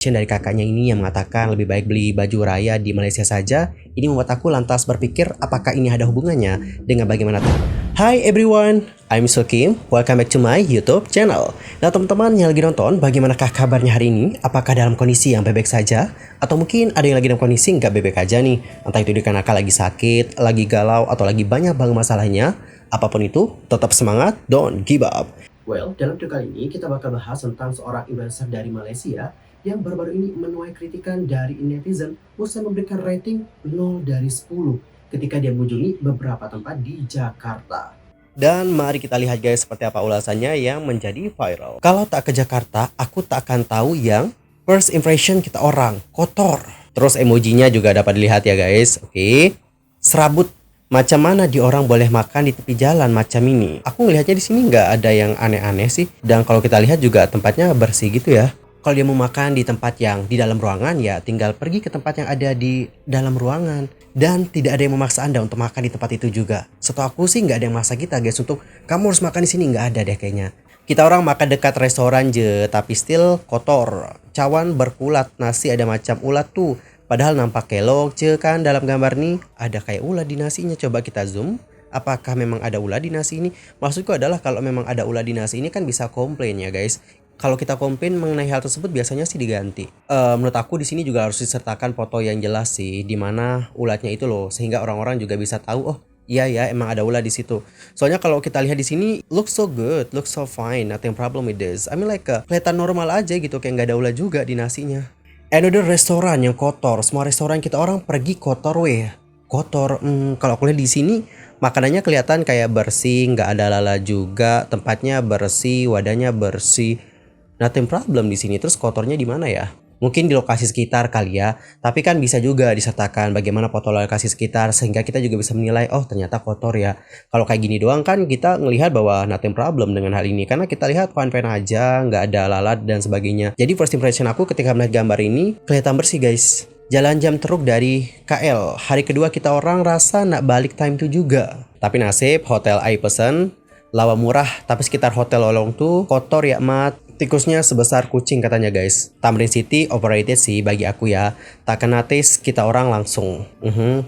Dari kakaknya ini yang mengatakan lebih baik beli baju raya di Malaysia saja. Ini membuat aku lantas berpikir apakah ini ada hubungannya dengan bagaimana. Hi everyone, I'm Kim. Welcome back to my YouTube channel. Nah teman-teman yang lagi nonton, bagaimanakah kabarnya hari ini? Apakah dalam kondisi yang bebek saja? Atau mungkin ada yang lagi dalam kondisi nggak bebek aja nih? Entah itu dikarenakan lagi sakit, lagi galau, atau lagi banyak banget masalahnya. Apapun itu, tetap semangat, don't give up. Well, dalam video kali ini kita bakal bahas tentang seorang influencer dari Malaysia yang baru-baru ini menuai kritikan dari netizen usai memberikan rating 0 dari 10 ketika dia mengunjungi beberapa tempat di Jakarta. Dan mari kita lihat guys seperti apa ulasannya yang menjadi viral. Kalau tak ke Jakarta, aku tak akan tahu yang first impression kita orang kotor. Terus emojinya juga dapat dilihat ya guys. Oke. Serabut. Macam mana di orang boleh makan di tepi jalan macam ini? Aku ngelihatnya di sini nggak ada yang aneh-aneh sih. Dan kalau kita lihat juga tempatnya bersih gitu ya. Kalau dia mau makan di tempat yang di dalam ruangan, ya tinggal pergi ke tempat yang ada di dalam ruangan. Dan tidak ada yang memaksa Anda untuk makan di tempat itu juga. Setahu aku sih nggak ada yang memaksa kita guys untuk kamu harus makan di sini, nggak ada deh kayaknya. Kita orang makan dekat restoran je, tapi still kotor. Cawan berkulat, nasi ada macam ulat tuh. Padahal nampak kelok je kan dalam gambar nih. Ada kayak ulat di nasinya, coba kita zoom. Apakah memang ada ulat di nasi ini? Maksudku adalah kalau memang ada ulat di nasi ini kan bisa komplain ya guys. Kalau kita komplain mengenai hal tersebut biasanya sih diganti. Menurut aku di sini juga harus disertakan foto yang jelas sih, di mana ulatnya itu loh, sehingga orang-orang juga bisa tahu oh iya ya emang ada ulat di situ. Soalnya kalau kita lihat di sini looks so good, looks so fine, nothing problem with this. I mean like kelihatan normal aja gitu, kayak nggak ada ulat juga di nasinya. Another restoran yang kotor, semua restoran kita orang pergi kotor weh. Kotor, kalau aku lihat di sini makanannya kelihatan kayak bersih, nggak ada lala juga, tempatnya bersih, wadahnya bersih. Nothing problem di sini. Terus kotornya di mana ya? Mungkin di lokasi sekitar kali ya. Tapi kan bisa juga disertakan bagaimana foto lokasi sekitar sehingga kita juga bisa menilai oh ternyata kotor ya. Kalau kayak gini doang kan kita ngelihat bahwa nothing problem dengan hal ini karena kita lihat fine-fine aja, nggak ada lalat dan sebagainya. Jadi first impression aku ketika melihat gambar ini kelihatan bersih guys. Jalan jam teruk dari KL. Hari kedua kita orang rasa nak balik time itu juga. Tapi nasib hotel I pesen lawa murah tapi sekitar hotel Lolong tuh kotor ya mat. Tikusnya sebesar kucing katanya guys. Tamrin City overrated sih bagi aku ya. Tak kena taste kita orang langsung.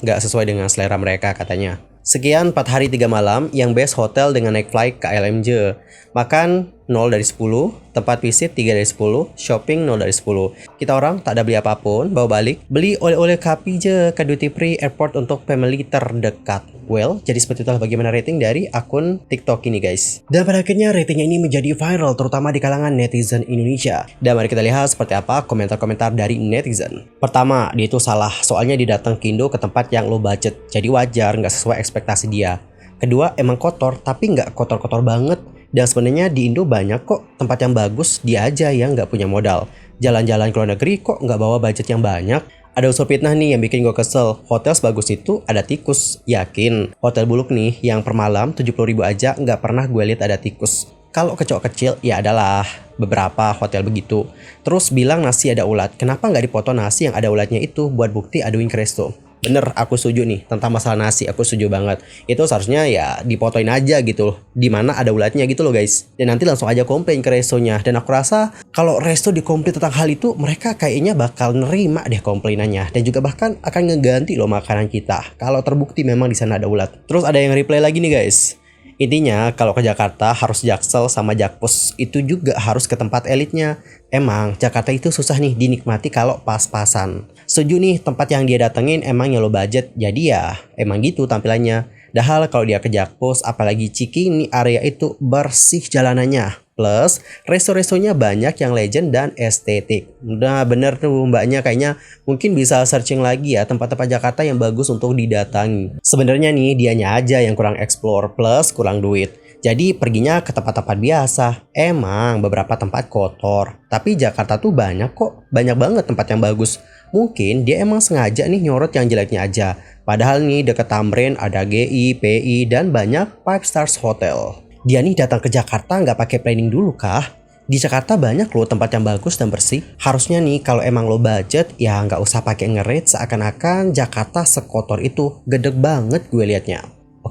Gak sesuai dengan selera mereka katanya. Sekian 4 hari 3 malam yang best hotel dengan naik flight ke LMJ. Makan 0 dari 10, tempat visit 3 dari 10, shopping 0 dari 10. Kita orang tak ada beli apapun, bawa balik. Beli oleh-oleh kapi je ke duty free airport untuk family terdekat. Well, jadi seperti itulah bagaimana rating dari akun TikTok ini guys. Dan pada akhirnya ratingnya ini menjadi viral terutama di kalangan netizen Indonesia. Dan mari kita lihat seperti apa komentar-komentar dari netizen. Pertama, dia itu salah soalnya didatang ke Indo ke tempat yang low budget. Jadi wajar nggak sesuai ekspektasi dia. Kedua, emang kotor tapi nggak kotor-kotor banget. Dan sebenarnya di Indo banyak kok tempat yang bagus, dia aja yang nggak punya modal. Jalan-jalan ke luar negeri kok nggak bawa budget yang banyak. Ada unsur fitnah nih yang bikin gue kesel. Hotel sebagus itu ada tikus. Yakin. Hotel buluk nih yang per malam 70.000 aja nggak pernah gue lihat ada tikus. Kalau kecok kecil ya adalah beberapa hotel begitu. Terus bilang nasi ada ulat. Kenapa nggak dipoto nasi yang ada ulatnya itu buat bukti aduin ke resto? Bener, aku setuju nih tentang masalah nasi, aku setuju banget. Itu seharusnya ya dipotoin aja gitu, di mana ada ulatnya gitu loh guys. Dan nanti langsung aja komplain ke restonya. Dan aku rasa kalau resto dikomplain tentang hal itu, mereka kayaknya bakal nerima deh komplainannya. Dan juga bahkan akan ngeganti loh makanan kita kalau terbukti memang di sana ada ulat. Terus ada yang reply lagi nih guys. Intinya kalau ke Jakarta harus Jaksel sama Jakpus, itu juga harus ke tempat elitnya. Emang Jakarta itu susah nih dinikmati kalau pas-pasan. Setuju nih tempat yang dia datengin emang low budget, jadi ya emang gitu tampilannya. Dahal kalau dia ke Jakpus apalagi Cikini area itu bersih jalanannya. Plus resto-restonya banyak yang legend dan estetik. Udah bener tuh mbaknya, kayaknya mungkin bisa searching lagi ya tempat-tempat Jakarta yang bagus untuk didatangi. Sebenarnya nih dianya aja yang kurang explore plus kurang duit. Jadi perginya ke tempat-tempat biasa. Emang beberapa tempat kotor, tapi Jakarta tuh banyak kok, banyak banget tempat yang bagus. Mungkin dia emang sengaja nih nyorot yang jeleknya aja. Padahal nih deket Tamrin ada GI, PI dan banyak 5 stars hotel. Dia nih datang ke Jakarta nggak pakai planning dulu kah? Di Jakarta banyak loh tempat yang bagus dan bersih. Harusnya nih kalau emang low budget ya nggak usah pakai nge-rate seakan-akan Jakarta sekotor itu. Gedeg banget gue liatnya.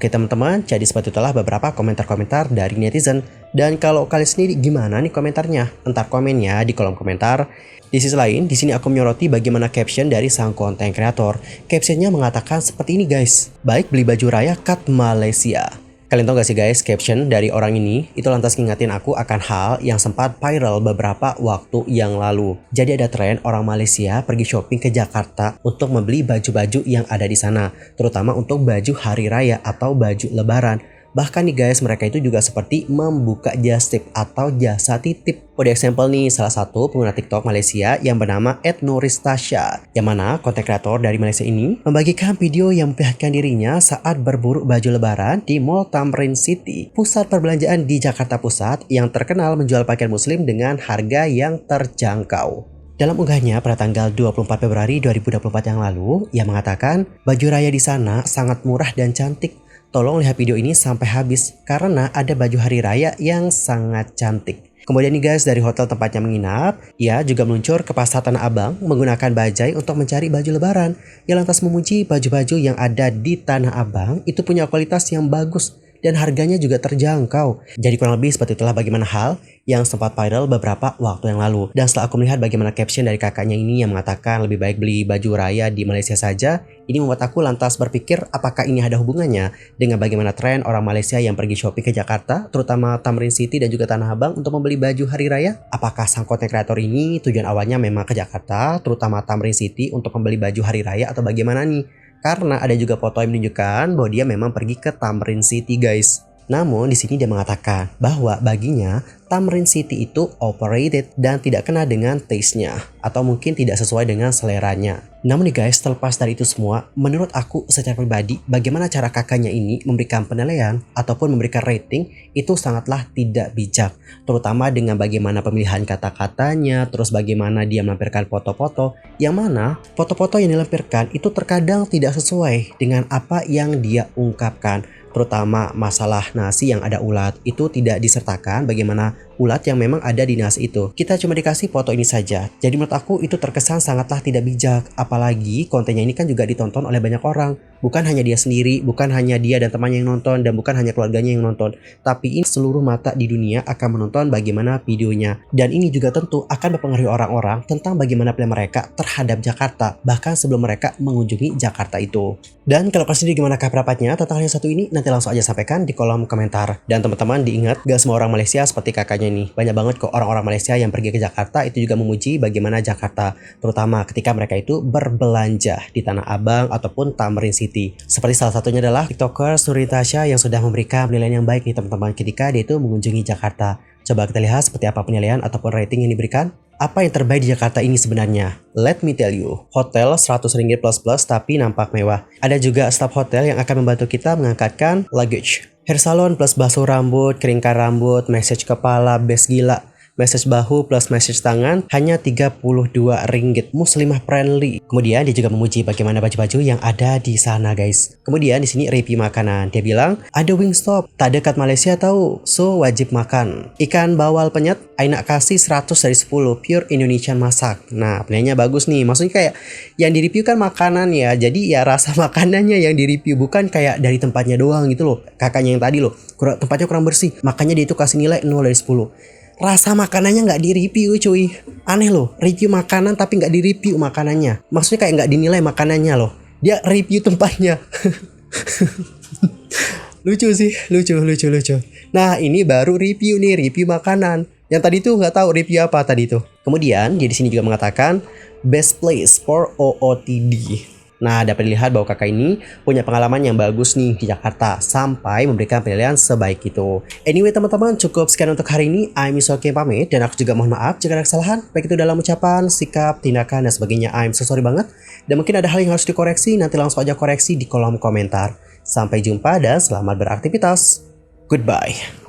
Oke teman-teman, jadi seperti itulah beberapa komentar-komentar dari netizen. Dan kalau kalian sendiri gimana nih komentarnya? Entar komennya di kolom komentar. Di sisi lain, di sini aku menyoroti bagaimana caption dari sang konten kreator. Captionnya mengatakan seperti ini guys. Baik beli baju raya cut Malaysia. Kalian tahu gak sih guys, caption dari orang ini itu lantas ngingetin aku akan hal yang sempat viral beberapa waktu yang lalu. Jadi ada tren orang Malaysia pergi shopping ke Jakarta untuk membeli baju-baju yang ada di sana, terutama untuk baju hari raya atau baju lebaran. Bahkan nih guys, mereka itu juga seperti membuka just tip atau jasa titip. For example nih, salah satu pengguna TikTok Malaysia yang bernama @Nuristasha, yang mana konten kreator dari Malaysia ini membagikan video yang memperlihatkan dirinya saat berburu baju lebaran di Mall Tamrin City, pusat perbelanjaan di Jakarta Pusat yang terkenal menjual pakaian muslim dengan harga yang terjangkau. Dalam unggahnya pada tanggal 24 Februari 2024 yang lalu, ia mengatakan baju raya di sana sangat murah dan cantik. Tolong lihat video ini sampai habis karena ada baju hari raya yang sangat cantik. Kemudian nih guys, dari hotel tempatnya menginap, ia juga meluncur ke pasar Tanah Abang menggunakan bajai untuk mencari baju lebaran. Ia lantas memuji baju-baju yang ada di Tanah Abang itu punya kualitas yang bagus dan harganya juga terjangkau. Jadi kurang lebih seperti itulah bagaimana hal yang sempat viral beberapa waktu yang lalu. Dan setelah aku melihat bagaimana caption dari kakaknya ini yang mengatakan lebih baik beli baju raya di Malaysia saja, ini membuat aku lantas berpikir apakah ini ada hubungannya dengan bagaimana tren orang Malaysia yang pergi shopping ke Jakarta, terutama Tamrin City dan juga Tanah Abang untuk membeli baju hari raya. Apakah sang konten kreator ini tujuan awalnya memang ke Jakarta, terutama Tamrin City untuk membeli baju hari raya atau bagaimana nih? Karena ada juga foto yang menunjukkan bahwa dia memang pergi ke Tamrin City guys. Namun di sini dia mengatakan bahwa baginya Tamrin City itu overrated dan tidak kena dengan taste-nya atau mungkin tidak sesuai dengan seleranya. Namun nih guys, terlepas dari itu semua, menurut aku secara pribadi bagaimana cara kakaknya ini memberikan penilaian ataupun memberikan rating itu sangatlah tidak bijak. Terutama dengan bagaimana pemilihan kata-katanya, terus bagaimana dia melampirkan foto-foto, yang mana foto-foto yang dilampirkan itu terkadang tidak sesuai dengan apa yang dia ungkapkan. Terutama masalah nasi yang ada ulat itu tidak disertakan bagaimana ulat yang memang ada di nasi itu. Kita cuma dikasih foto ini saja. Jadi menurut aku itu terkesan sangatlah tidak bijak. Apalagi kontennya ini kan juga ditonton oleh banyak orang. Bukan hanya dia sendiri, bukan hanya dia dan temannya yang nonton, dan bukan hanya keluarganya yang nonton. Tapi ini seluruh mata di dunia akan menonton bagaimana videonya. Dan ini juga tentu akan mempengaruhi orang-orang tentang bagaimana pilihan mereka terhadap Jakarta. Bahkan sebelum mereka mengunjungi Jakarta itu. Dan kalau kalian sendiri gimana pendapatnya tentang hal yang satu ini? Nanti langsung aja sampaikan di kolom komentar. Dan teman-teman diingat, gak semua orang Malaysia seperti kakaknya nih. Banyak banget kok orang-orang Malaysia yang pergi ke Jakarta itu juga memuji bagaimana Jakarta. Terutama ketika mereka itu berbelanja di Tanah Abang ataupun Tamrin City. Seperti salah satunya adalah TikToker Nuristasha yang sudah memberikan penilaian yang baik nih teman-teman ketika dia itu mengunjungi Jakarta. Coba kita lihat seperti apa penilaian ataupun rating yang diberikan. Apa yang terbaik di Jakarta ini sebenarnya? Let me tell you. Hotel 100 ringgit plus plus tapi nampak mewah. Ada juga staf hotel yang akan membantu kita mengangkatkan luggage. Hair salon plus basuh rambut, keringkan rambut, massage kepala, best gila. Massage bahu plus massage tangan hanya 32 ringgit, muslimah friendly. Kemudian dia juga memuji bagaimana baju-baju yang ada di sana guys. Kemudian di sini review makanan. Dia bilang ada Wingstop, tak dekat Malaysia tahu, so wajib makan. Ikan bawal penyet, Aina kasih 100 dari 10, pure Indonesian masak. Nah penilaiannya bagus nih, maksudnya kayak yang di review kan makanan ya, jadi ya rasa makanannya yang di review, bukan kayak dari tempatnya doang gitu loh. Kakaknya yang tadi loh, tempatnya kurang bersih, makanya dia itu kasih nilai 0 dari 10. Rasa makanannya nggak di-review cuy. Aneh loh, review makanan tapi nggak di-review makanannya. Maksudnya kayak nggak dinilai makanannya loh. Dia review tempatnya. Lucu sih, lucu. Nah ini baru review nih, review makanan. Yang tadi tuh nggak tahu review apa tadi tuh. Kemudian dia di sini juga mengatakan best place for OOTD. Nah, dapat dilihat bahwa kakak ini punya pengalaman yang bagus nih di Jakarta sampai memberikan penilaian sebaik itu. Anyway teman-teman, cukup sekian untuk hari ini. I'm Soki pamit dan aku juga mohon maaf jika ada kesalahan, baik itu dalam ucapan, sikap, tindakan, dan sebagainya. I'm so sorry banget. Dan mungkin ada hal yang harus dikoreksi, nanti langsung aja koreksi di kolom komentar. Sampai jumpa dan selamat beraktivitas. Goodbye.